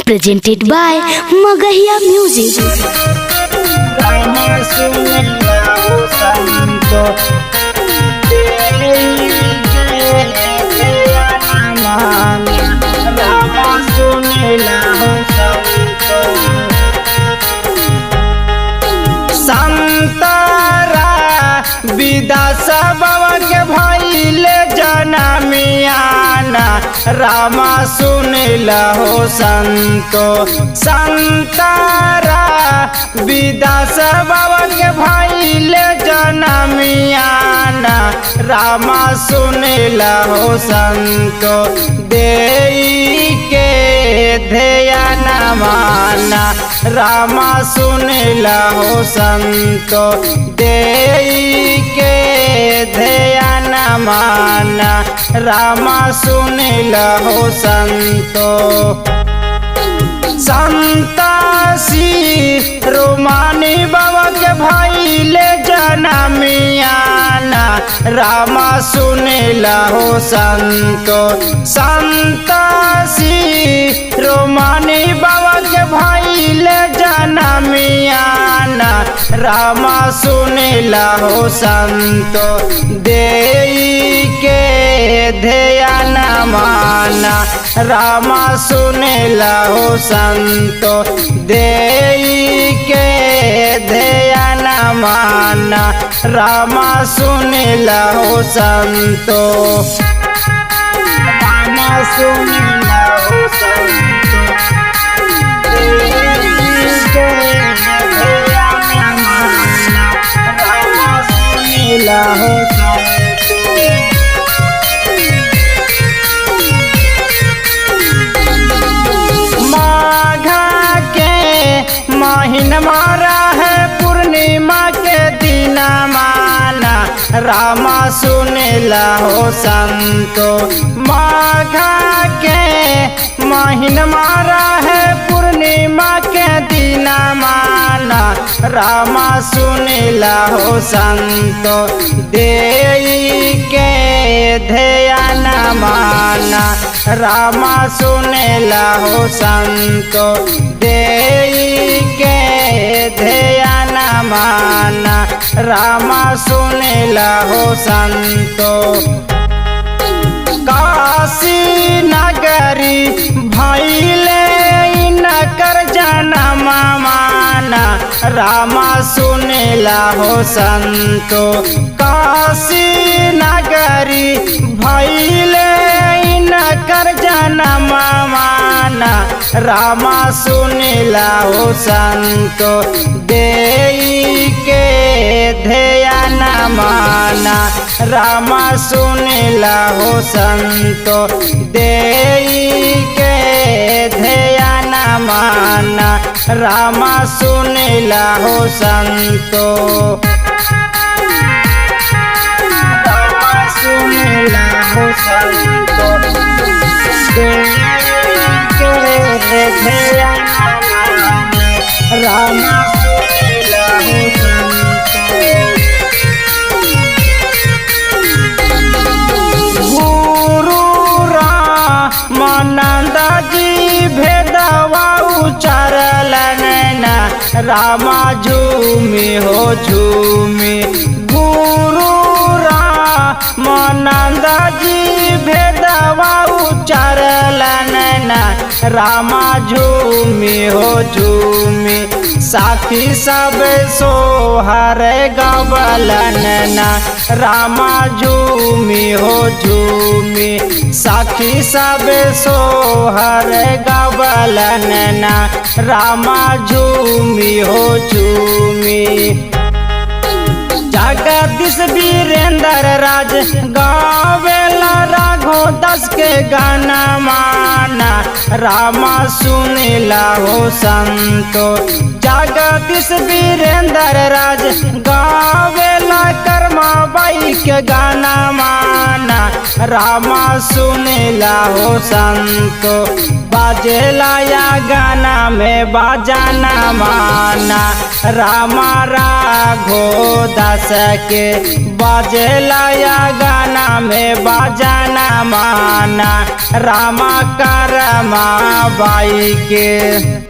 presented by Magahiya Music. संतरा विदा सबवा के भइले जनमियाना रामा सुनिला हो संतो। संतरा विदा सबवा के भइले जनमियाना रामा सुनिला हो संतो। देई के ध्यान माना रामा सुनिला हो संतो। देई के ध्यान माना रामा सुनिला हो संतो। संतासी रोमानी बाबा के भइले जनमियाना रामा सुनिला हो संतो। संतासी रोमानी बाबा के भइले जनमियाना रामा सुनिला हो संतो। देई के ध्यान माना रामा सुनिला हो संतो। देई के ध्यान माना रामा सुनिला हो संतो। रामा सुनिला हो संतो। देई के ध्यान माना रामा सुनिला हो संतो। महीन मारा है पूर्णिमा के दिन माना रामा सुनिला हो संतो। माघा के महीन मारा है पूर्णिमा के दिन माना रामा सुनिला हो संतो। देई के ध्यान माना रामा सुनिला हो संतो। देई के ध्यान माना रामा सुनिला हो संतो। काशी नगरी भइले नकर जनम माना रामा सुनिला हो संतो। काशी नगरी भइले नकर जनम माना रामा सुनिला हो संतो। देई के ध्यान माना रामा सुनिला हो संतो। देई के ध्यान माना रामा सुनिला हो संतो। रामा सुनिला हो संतो। देई के ध्यान माना रामा सुनिला हो संतो। रामानंद जी भेदवा उचारलन ना रामा झूमी हो झूमी। गुरु रामानंद जी भेदवा उचारलन ना रामा झूमी हो झूमी। साखी सब सोहर गवलन ना रामा झूमी हो झूमी। साखी सब सोहर गवलन ना रामा झूमी हो झूमी। जगदीश वीरेंद्र राज गावेला राघो दास के गाना माना रामा सुनिला हो संतो। जगदीश वीरेंद्र राज गावेला कर्मा बाई के गाना माना रामा सुनिला हो संतो। बाजेला या गाना में बजाना माना रामा राघो दास के बाजेला या गाना में बजाना माना रामा करमा बाई के।